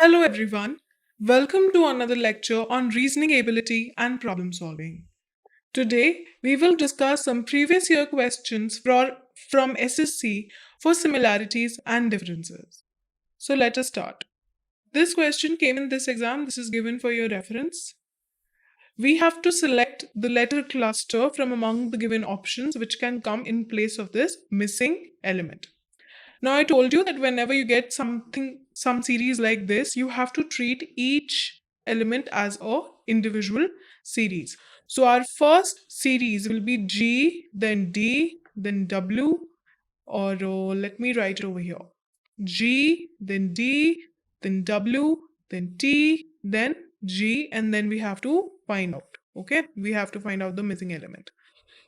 Hello, everyone. Welcome to another lecture on reasoning ability and problem solving. Today, we will discuss some previous year questions from SSC for similarities and differences. So, let us start. This question came in this exam. This is given for your reference. We have to select the letter cluster from among the given options which can come in place of this missing element. Now, I told you that whenever you get some series like this, you have to treat each element as a individual series. So our first series will be G, then D, then W, or let me write it over here. G, then D, then W, then T, then G, and then we have to find out. Okay, we have to find out the missing element.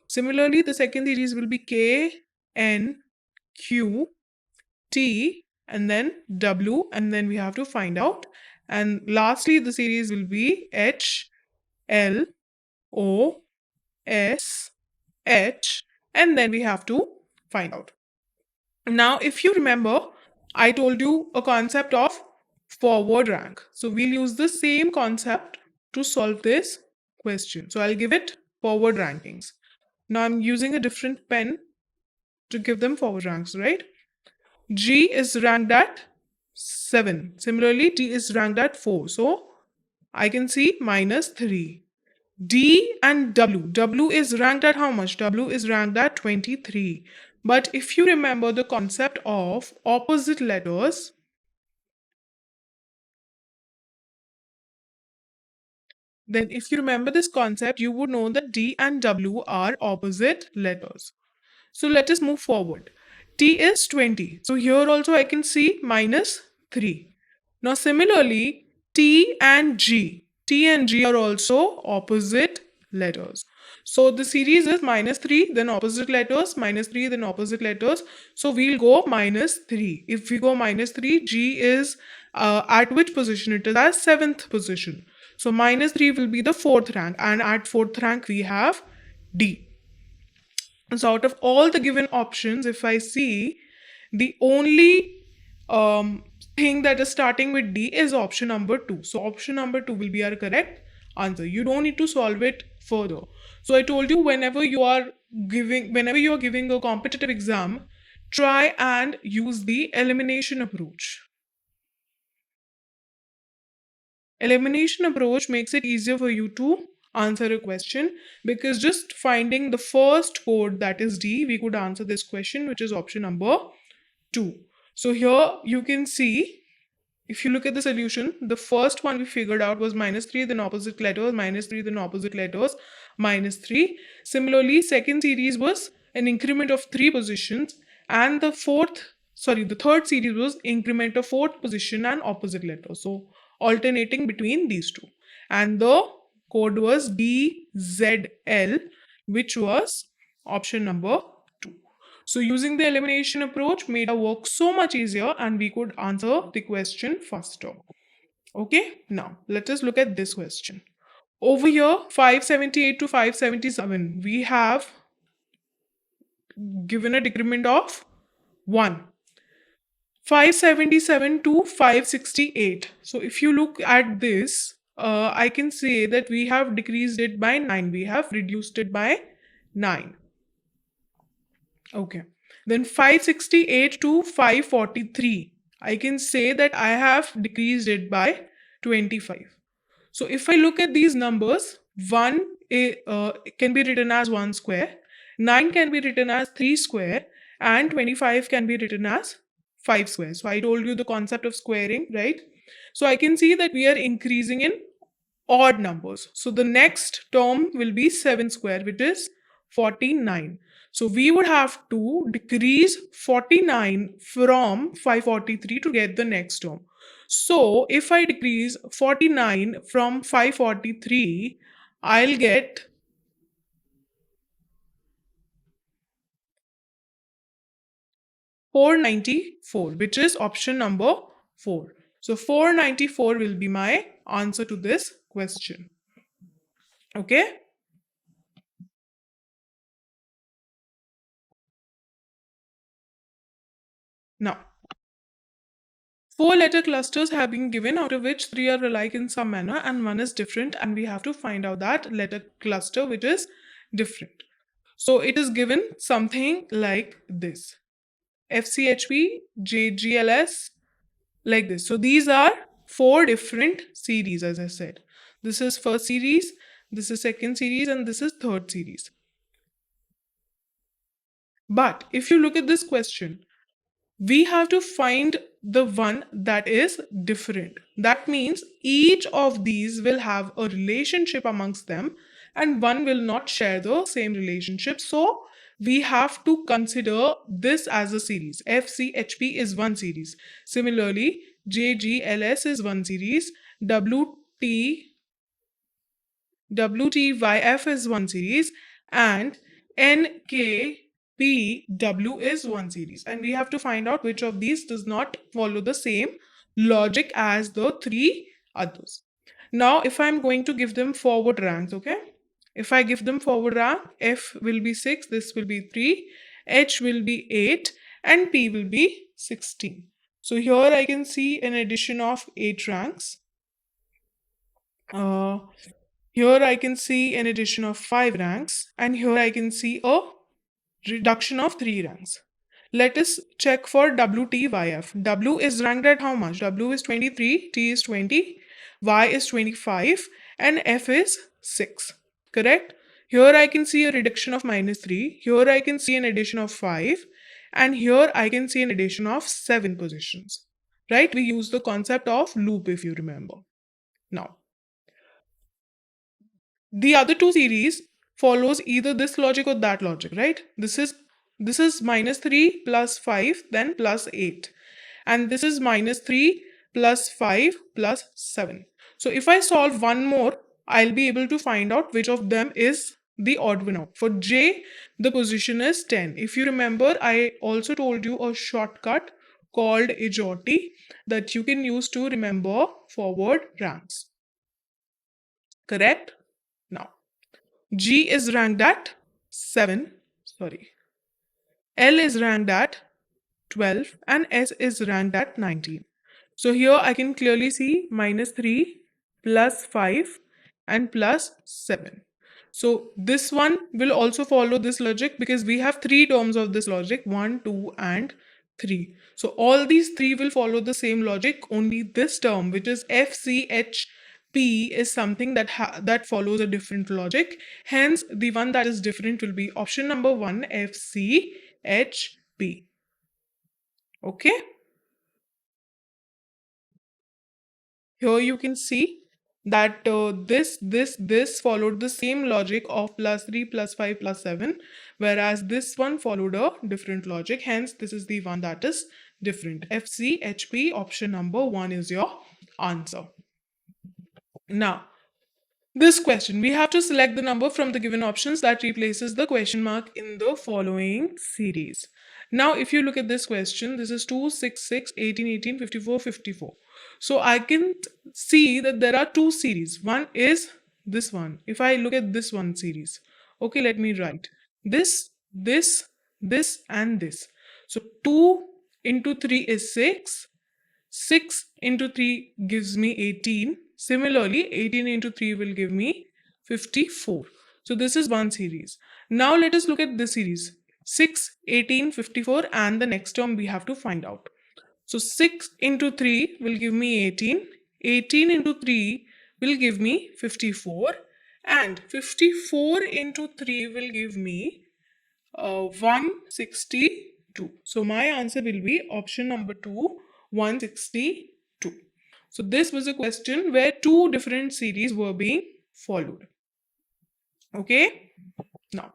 Similarly, the second series will be K, N, Q, T, and then W, and then we have to find out. And lastly, the series will be H, L, O, S, H, and then we have to find out. Now, if you remember, I told you a concept of forward rank. So we'll use the same concept to solve this question. So I'll give it forward rankings. Now I'm using a different pen to give them forward ranks, right? G is ranked at 7. Similarly, T is ranked at 4. So I can see -3. D and W. W is ranked at how much? W is ranked at 23. But if you remember the concept of opposite letters, then if you remember this concept, you would know that D and W are opposite letters. So let us move forward. T is 20. So here also I can see -3. Now similarly, T and G are also opposite letters. So the series is -3, then opposite letters, -3, then opposite letters. So we'll go -3. If we go -3, G is at which position? It is at 7th position. So -3 will be the 4th rank, and at 4th rank we have D. So out of all the given options, if I see, the only thing that is starting with D is option number 2. So option number 2 will be our correct answer. You don't need to solve it further. So I told you whenever you are giving a competitive exam, try and use the elimination approach. Elimination approach makes it easier for you to answer a question, because just finding the first code, that is D, we could answer this question, which is option number 2. So here you can see, if you look at the solution, the first one we figured out was -3, then opposite letters, -3, then opposite letters, -3. Similarly, second series was an increment of 3 positions, and the third series was increment of 4th position and opposite letter. So alternating between these two. And the code was BZL, which was option number 2. So using the elimination approach made our work so much easier, and we could answer the question faster. Okay, now let us look at this question. Over here, 578 to 577, we have given a decrement of 1. 577 to 568. So if you look at this, I can say that we have decreased it by 9. We have reduced it by 9. Okay. Then 568 to 543. I can say that I have decreased it by 25. So if I look at these numbers, 1 can be written as 1 square, 9 can be written as 3 square, and 25 can be written as 5 square. So I told you the concept of squaring, right? So I can see that we are increasing in odd numbers. So the next term will be 7 square, which is 49. So we would have to decrease 49 from 543 to get the next term. So if I decrease 49 from 543, I'll get 494, which is option number 4. So 494 will be my answer to this question. Okay. Now, 4 letter clusters have been given, out of which 3 are alike in some manner and 1 is different, and we have to find out that letter cluster which is different. So it is given something like this: FCHP, JGLS, like this. So these are 4 different series, as I said. This is first series, this is second series, and this is third series. But if you look at this question, we have to find the one that is different. That means each of these will have a relationship amongst them and one will not share the same relationship. So we have to consider this as a series. FCHP is one series. Similarly, JGLS is one series. WTYF is one series, and NKPW is one series. And we have to find out which of these does not follow the same logic as the 3 others. Now, if I'm going to give them forward ranks, okay? If I give them forward rank, F will be 6, this will be 3, H will be 8, and P will be 16. So here I can see an addition of 8 ranks. Here I can see an addition of 5 ranks, and here I can see a reduction of 3 ranks. Let us check for WTYF. W is ranked at how much? W is 23, T is 20, Y is 25, and F is 6. Correct? Here I can see a reduction of -3. Here I can see an addition of 5. And here I can see an addition of 7 positions. Right? We use the concept of loop, if you remember. Now, the other 2 series follows either this logic or that logic, right? This is -3 plus 5, then plus 8. And this is -3 plus 5 plus 7. So if I solve one more, I'll be able to find out which of them is the odd one out. For J, the position is 10. If you remember, I also told you a shortcut called AJOTI that you can use to remember forward ranks. Correct? Now, G is ranked at 7, L is ranked at 12, and S is ranked at 19. So here I can clearly see -3 plus 5 and plus 7. So this one will also follow this logic because we have 3 terms of this logic, 1, 2, and 3. So all these 3 will follow the same logic, only this term, which is FCHP, is something that follows a different logic. Hence, the one that is different will be option number 1, FCHP. Okay? Here you can see that this followed the same logic of +3 plus 5 plus 7, whereas this one followed a different logic. Hence, this is the one that is different. FCHP, option number 1 is your answer. Now, this question, we have to select the number from the given options that replaces the question mark in the following series. Now, if you look at this question, this is 2, 6, 6, 18, 18, 54, 54. So I can see that there are 2 series. One is this one. If I look at this one series, okay, let me write this, and this. So 2 into 3 is 6. 6 into 3 gives me 18. Similarly, 18 into 3 will give me 54. So this is one series. Now let us look at this series. 6, 18, 54, and the next term we have to find out. So 6 into 3 will give me 18. 18 into 3 will give me 54. And 54 into 3 will give me 162. So my answer will be option number 2, 162. So this was a question where 2 different series were being followed. Okay? Now,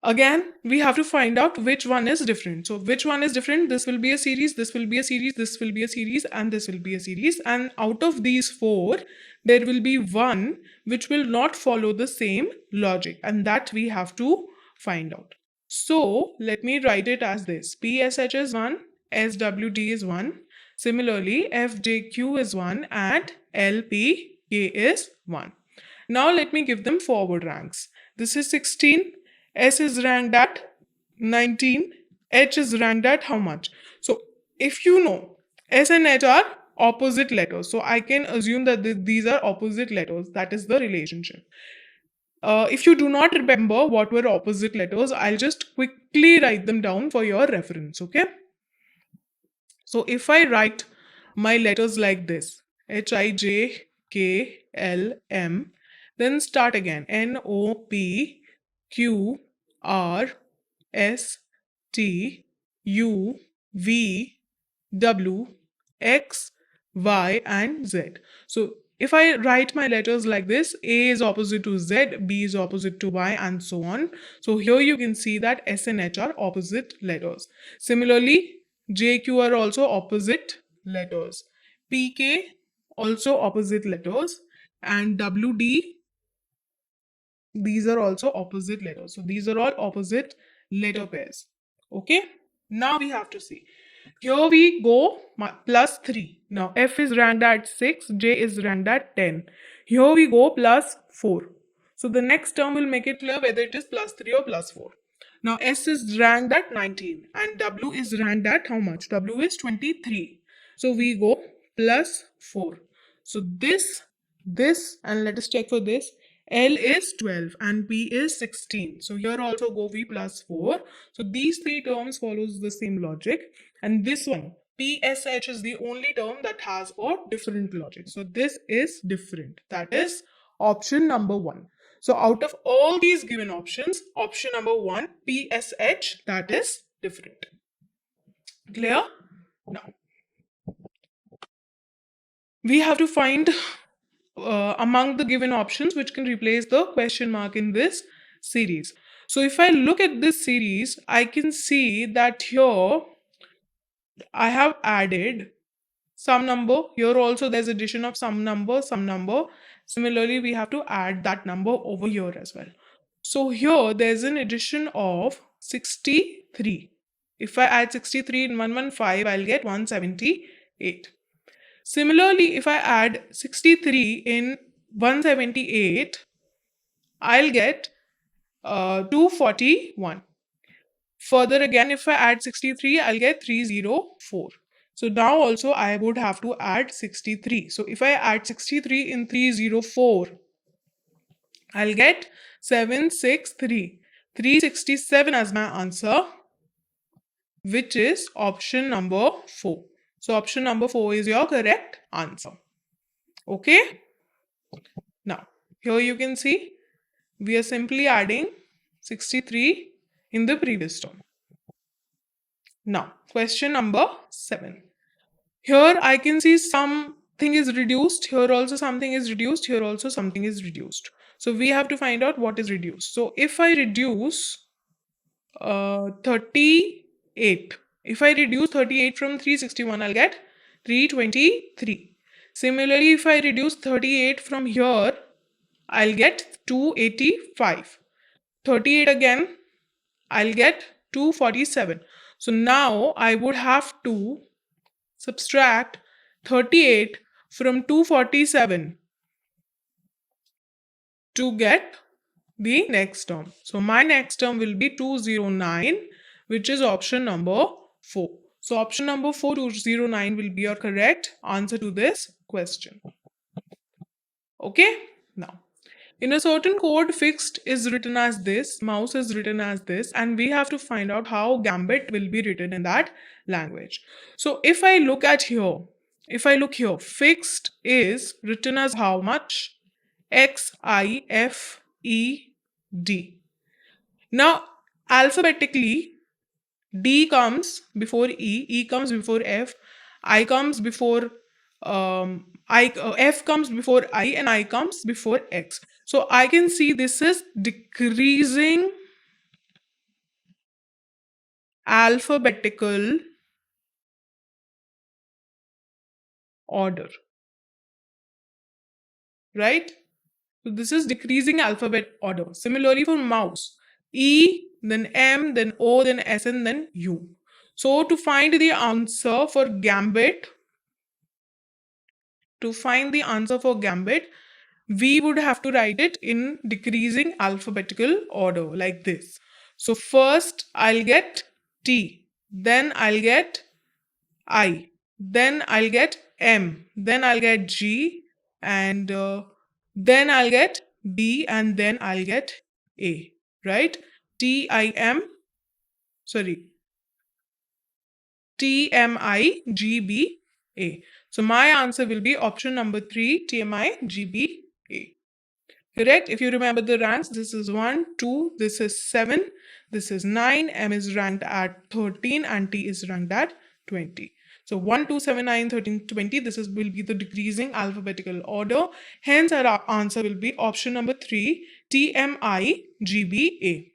again, we have to find out which one is different. So which one is different? This will be a series, this will be a series, this will be a series, and this will be a series. And out of these 4, there will be one which will not follow the same logic, and that we have to find out. So let me write it as this. PSH is 1, SWD is 1. Similarly, FJQ is 1 and LPK is 1. Now let me give them forward ranks. This is 16. S is ranked at 19. H is ranked at how much? So if you know S and H are opposite letters, so I can assume that these are opposite letters. That is the relationship. If you do not remember what were opposite letters, I'll just quickly write them down for your reference, okay? So if I write my letters like this, H, I, J, K, L, M, then start again, N, O, P, Q, R, S, T, U, V, W, X, Y, and Z. So if I write my letters like this, A is opposite to Z, B is opposite to Y, and so on. So here you can see that S and H are opposite letters. Similarly, J, Q are also opposite letters. P, K also opposite letters, and W, D, these are also opposite letters. So these are all opposite letter pairs. Okay, now we have to see. Here we go plus 3. Now F is ranked at 6, J is ranked at 10. Here we go plus 4. So the next term will make it clear whether it is plus 3 or plus 4. Now S is ranked at 19 and W is ranked at how much? W is 23. So we go plus 4. So this, and let us check for this. L is 12 and P is 16. So here also go V plus 4. So these three terms follows the same logic. And this one, PSH, is the only term that has a different logic. So this is different. That is option number 1. So out of all these given options, option number 1, PSH, that is different. Clear? Now, we have to find among the given options which can replace the question mark in this series. So if I look at this series, I can see that here I have added some number. Here also there's addition of some number, some number. Similarly, we have to add that number over here as well. So here there's an addition of 63. If I add 63 in 115, I'll get 178. Similarly, if I add 63 in 178, I'll get 241. Further again, if I add 63, I'll get 304. So now also I would have to add 63. So if I add 63 in 304, I'll get 763. 367 as my answer, which is option number 4. So option number 4 is your correct answer. Okay? Now, here you can see we are simply adding 63 in the previous term. Now, question number 7. Here I can see something is reduced. Here also something is reduced. Here also something is reduced. So we have to find out what is reduced. So if I reduce 38. If I reduce 38 from 361, I'll get 323. Similarly, if I reduce 38 from here, I'll get 285. 38 again, I'll get 247. So now I would have to subtract 38 from 247 to get the next term. So my next term will be 209, which is option number 4. So option number 4, 209, will be your correct answer to this question. Okay? Now, in a certain code, fixed is written as this, mouse is written as this, and we have to find out how gambit will be written in that language. So if I look here, fixed is written as how much? XIFED. Now, alphabetically, D comes before E comes before F, I comes before F comes before I, and I comes before X. So I can see this is decreasing alphabetical order, right? So this is decreasing alphabet order. Similarly for mouse, E, then M, then O, then S, and then U. So to find the answer for gambit, we would have to write it in decreasing alphabetical order like this. So first I'll get T, then I'll get I, then I'll get M, then I'll get G, and then I'll get B, and then I'll get A, right? T I M, sorry, T M I G B A. So my answer will be option number 3, T M I G B A. Correct? If you remember the ranks, this is 1, 2, this is 7, this is 9, M is ranked at 13, and T is ranked at 20. So 1, 2, 7, 9, 13, 20, this is will be the decreasing alphabetical order. Hence, our answer will be option number 3, T M I G B A.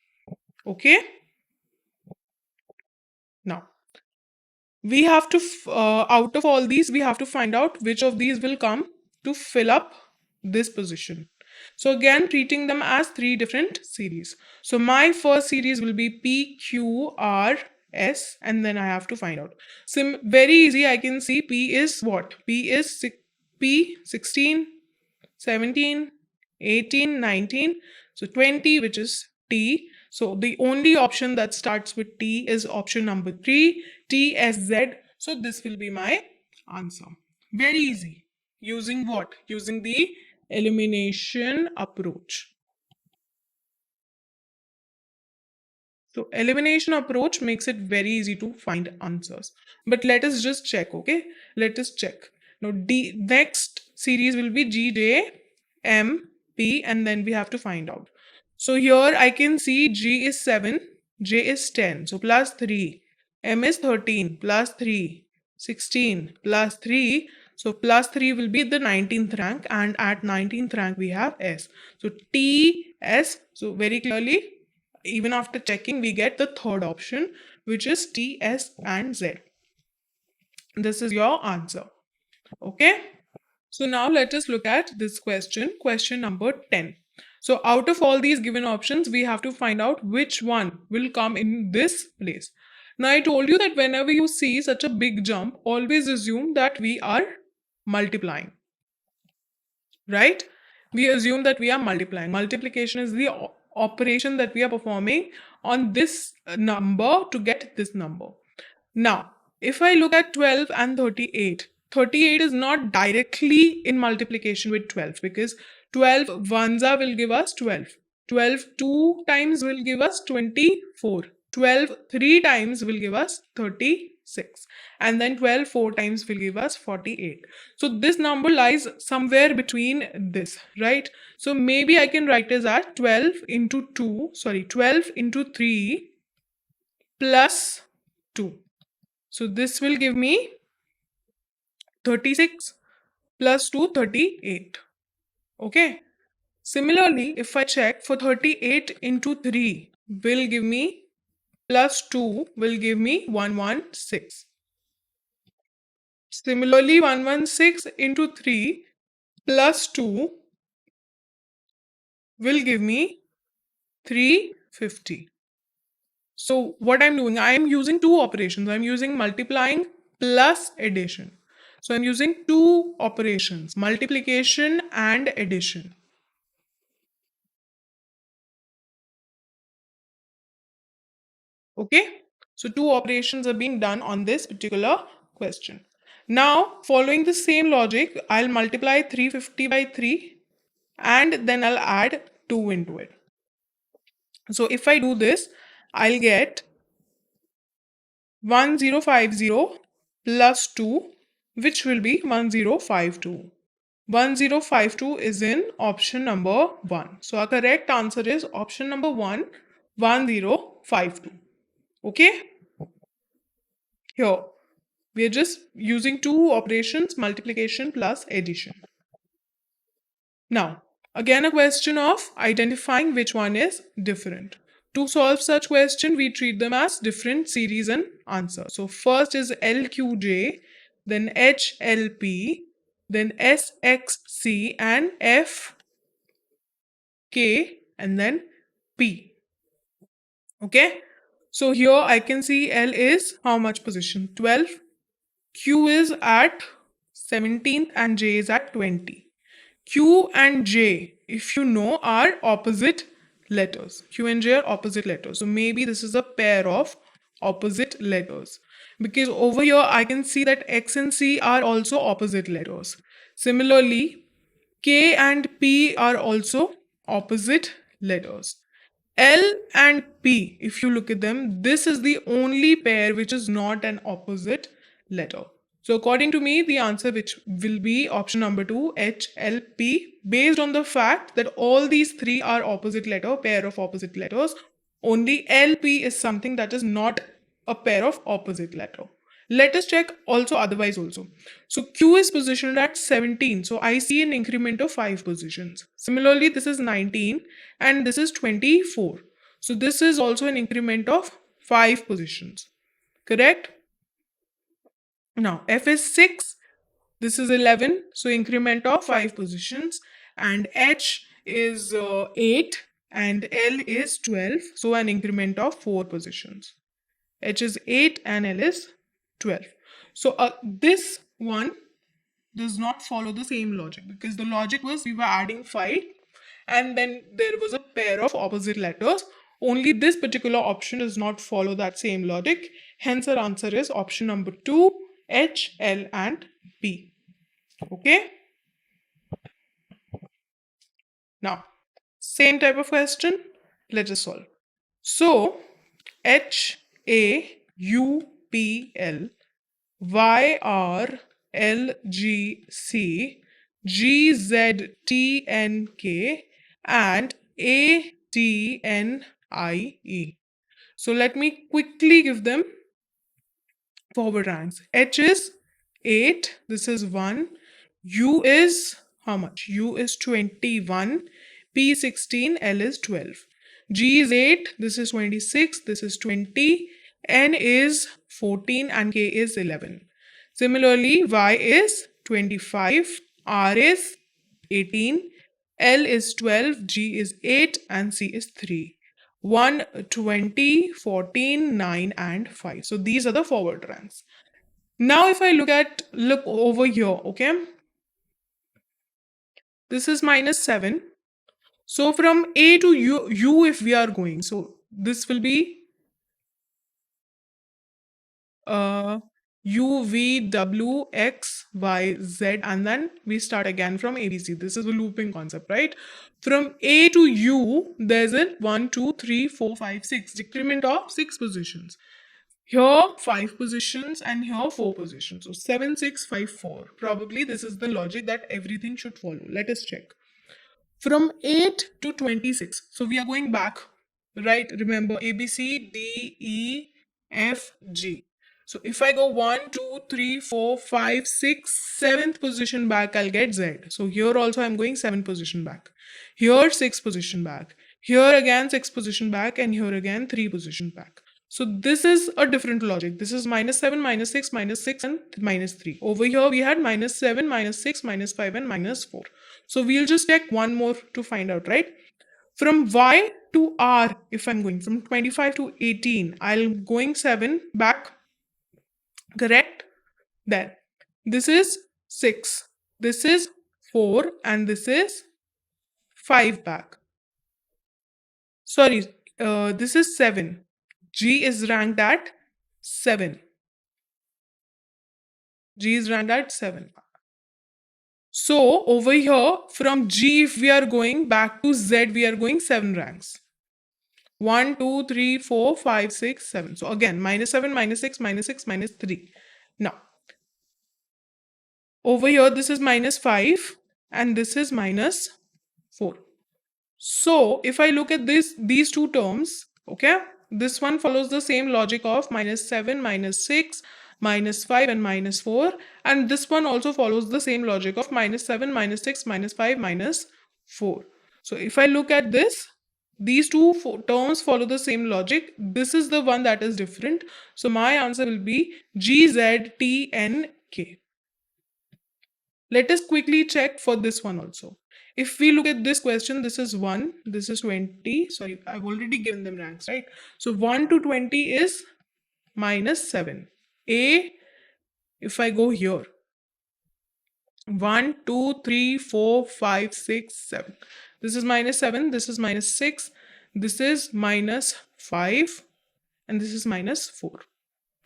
Okay? Now, we have to, out of all these, we have to find out which of these will come to fill up this position. So again, treating them as 3 different series. So my first series will be P, Q, R, S, and then I have to find out. Very easy, I can see P is what? P is P 16, 17, 18, 19, so 20, which is T. So the only option that starts with T is option number 3, TSZ. So this will be my answer. Very easy. Using what? Using the elimination approach. So elimination approach makes it very easy to find answers. But let us just check, okay? Let us check. Now next series will be G, J, M, P, and then we have to find out. So here I can see G is 7, J is 10, so plus 3. M is 13, plus 3, 16, plus 3. So plus 3 will be the 19th rank, and at 19th rank we have S. So T, S, so very clearly, even after checking, we get the third option, which is T, S, and Z. This is your answer. Okay? So now let us look at this question number 10. So out of all these given options, we have to find out which one will come in this place. Now I told you that whenever you see such a big jump, always assume that we are multiplying. Right? We assume that we are multiplying. Multiplication is the operation that we are performing on this number to get this number. Now, if I look at 12 and 38, 38 is not directly in multiplication with 12 because 12 ones will give us 12. 12 two times will give us 24. 12 three times will give us 36. And then 12 four times will give us 48. So this number lies somewhere between this, right? So maybe I can write it as 12 into 12 into 3 plus 2. So this will give me 36 plus 2, 38. Okay. Similarly, if I check for 38 into 3 will give me plus 2 will give me 116. Similarly, 116 into 3 plus 2 will give me 350. So what I'm doing, I am using two operations. I'm using multiplying plus addition. So I'm using two operations, multiplication and addition. Okay, so two operations are being done on this particular question. Now, following the same logic, I'll multiply 350 by 3 and then I'll add 2 into it. So if I do this, I'll get 1050 plus 2, which will be 1052. 1052 is in option number 1. So our correct answer is option number 1, 1052. Okay? Here, we are just using two operations, multiplication plus addition. Now, again a question of identifying which one is different. To solve such question, we treat them as different series and answer. So first is LQJ, then HLP, then SXC, and FK, and then P. Okay, so here I can see L is how much position? 12. Q is at 17th and J is at 20. Q and J, if you know, are opposite letters. Q and J are opposite letters. So maybe this is a pair of opposite letters. because over here I can see that X and C are also opposite letters. Similarly, K and P are also opposite letters. L and P, if you look at them, this is the only pair which is not an opposite letter. So according to me, the answer which will be option number 2, HLP, based on the fact that all these three are opposite letter, pair of opposite letters. Only LP is something that is not a pair of opposite letter. Let us check also otherwise also. So Q is positioned at 17. So I see an increment of 5 positions. Similarly, this is 19 and this is 24. So this is also an increment of 5 positions. Correct? Now F is 6. This is 11. So increment of 5 positions. And H is 8 and L is 12. So an increment of 4 positions. H is 8 and L is 12. So this one does not follow the same logic, because the logic was we were adding 5 and then there was a pair of opposite letters. Only this particular option does not follow that same logic. Hence our answer is option number 2, H, L and P. Okay. Now, same type of question. Let us solve. So, H, A, U, P, L, Y, R, L, G, C, G, Z, T, N, K, and A, T, N, I, E. So let me quickly give them forward ranks. H is 8, this is 1. U is how much? U is 21, P 16, L is 12. G is 8, this is 26, this is 20, N is 14 and K is 11. Similarly, Y is 25, R is 18, L is 12, G is 8 and C is 3. 1, 20, 14, 9 and 5. So these are the forward ranks. Now if I look over here, okay, this is minus 7. So from A to U if we are going, so this will be U, V, W, X, Y, Z, and then we start again from ABC. This is a looping concept, right? From A to U, there's a 1, 2, 3, 4, 5, 6 decrement of 6 positions. Here 5 positions and here 4 positions. So 7, 6, 5, 4. Probably this is the logic that everything should follow. Let us check. From 8 to 26. So we are going back, right? Remember A, B, C, D, E, F, G. So if I go 1, 2, 3, 4, 5, 6, 7th position back, I'll get Z. So here also I'm going 7th position back. Here 6th position back. Here again 6th position back, and here again 3 position back. So this is a different logic. This is minus 7, minus 6, and minus 3. Over here we had minus 7, minus 6, minus 5 and minus 4. So we'll just check one more to find out, right? From Y to R, if I'm going from 25 to 18, I'm going 7 back. Correct? Then this is 6, this is 4 and this is 5 back. Sorry, this is 7. G is ranked at 7. G is ranked at 7. So over here from G, if we are going back to Z, we are going 7 ranks. 1, 2, 3, 4, 5, 6, 7. So again, minus 7, minus 6, minus 6, minus 3. Now, over here, this is minus 5 and this is minus 4. So if I look at these two terms, okay, this one follows the same logic of minus 7, minus 6, minus 5 and minus 4. And this one also follows the same logic of minus 7, minus 6, minus 5, minus 4. So if I look at this, these two terms follow the same logic. This is the one that is different. So my answer will be G, Z, T, N, K. Let us quickly check for this one also. If we look at this question, this is 1, this is 20. Sorry, I've already given them ranks, right? So 1 to 20 is minus 7. A, if I go here, 1, 2, 3, 4, 5, 6, 7. This is minus 7, this is minus 6, this is minus 5, and this is minus 4.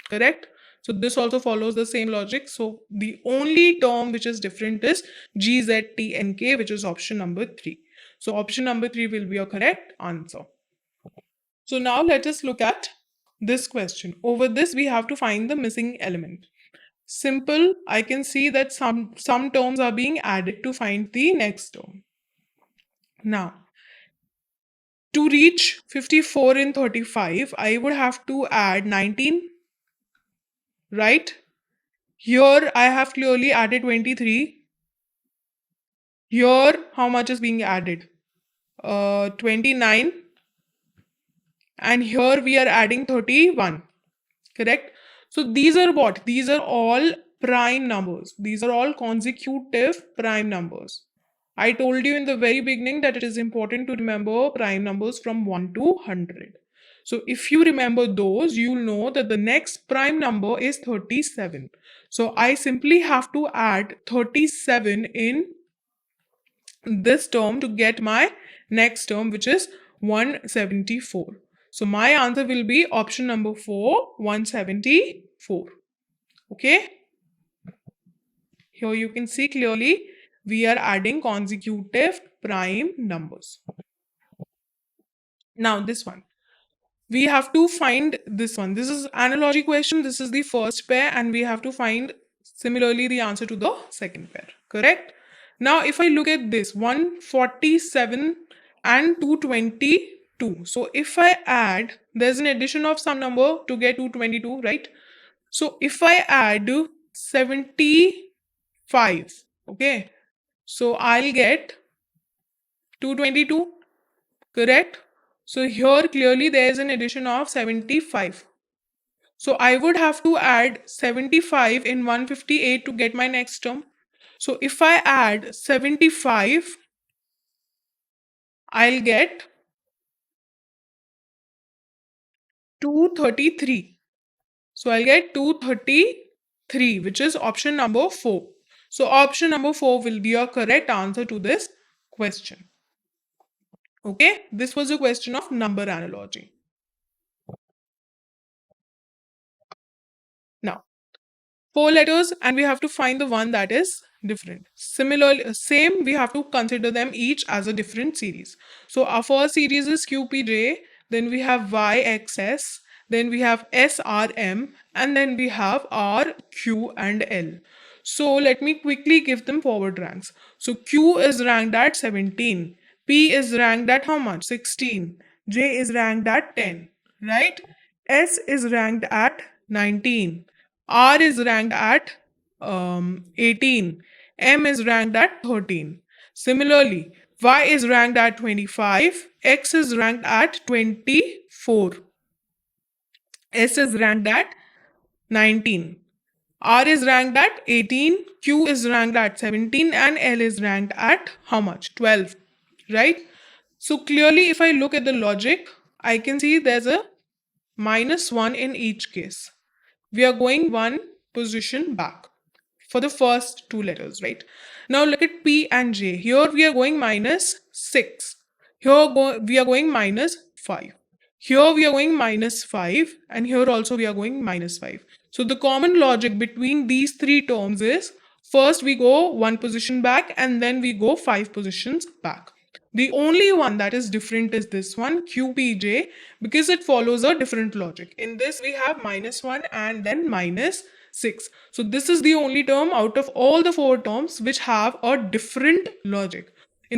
Correct? So this also follows the same logic. So the only term which is different is GZTNK, which is option number 3. So option number 3 will be your correct answer. So now let us look at this question. Over this, we have to find the missing element. Simple, I can see that some terms are being added to find the next term. Now, to reach 54 in 35, I would have to add 19, right? Here, I have clearly added 23. Here, how much is being added? 29. And here, we are adding 31. Correct? So these are what? These are all prime numbers. These are all consecutive prime numbers. I told you in the very beginning that it is important to remember prime numbers from 1 to 100. So if you remember those, you'll know that the next prime number is 37. So I simply have to add 37 in this term to get my next term, which is 174. So my answer will be option number 4, 174. Okay. Here you can see clearly we are adding consecutive prime numbers. Now this one. We have to find this one. This is analogy question. This is the first pair and we have to find similarly the answer to the second pair. Correct? Now if I look at this 147 and 222. So if I add, there's an addition of some number to get 222, right? So if I add 75, okay, so I'll get 222, correct? So here clearly there is an addition of 75. So I would have to add 75 in 158 to get my next term. So if I add 75, I'll get 233. So I'll get 233, which is option number 4. So option number 4 will be your correct answer to this question. Okay, this was a question of number analogy. Now, 4 letters and we have to find the one that is different. Similarly, same, we have to consider them each as a different series. So our first series is QPJ, then we have YXS, then we have SRM, and then we have RQ and L. So let me quickly give them forward ranks. So Q is ranked at 17, P is ranked at how much? 16, J is ranked at 10, right? S is ranked at 19, R is ranked at 18, M is ranked at 13. Similarly, Y is ranked at 25, X is ranked at 24, S is ranked at 19, R is ranked at 18, Q is ranked at 17, and L is ranked at how much? 12, right? So clearly, if I look at the logic, I can see there's a -1 in each case. We are going one position back for the first 2 letters, right? Now look at P and J. Here we are going -6. Here we are going -5. Here we are going -5, and here also we are going -5. So the common logic between these 3 terms is first we go one position back and then we go 5 positions back. The only one that is different is this one, QPJ, because it follows a different logic. In this, we have -1 and then -6. So this is the only term out of all the 4 terms which have a different logic.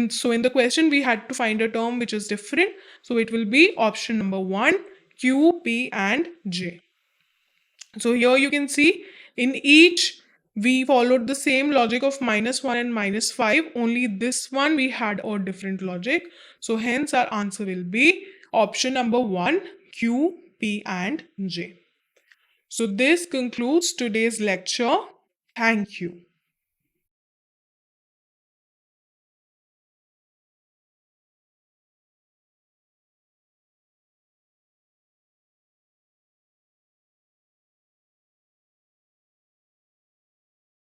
So in the question, we had to find a term which is different. So it will be option number 1, Q, P, and J. So here you can see in each we followed the same logic of -1 and -5. Only this one we had a different logic. So hence our answer will be option number 1, Q, P, and J. So this concludes today's lecture. Thank you.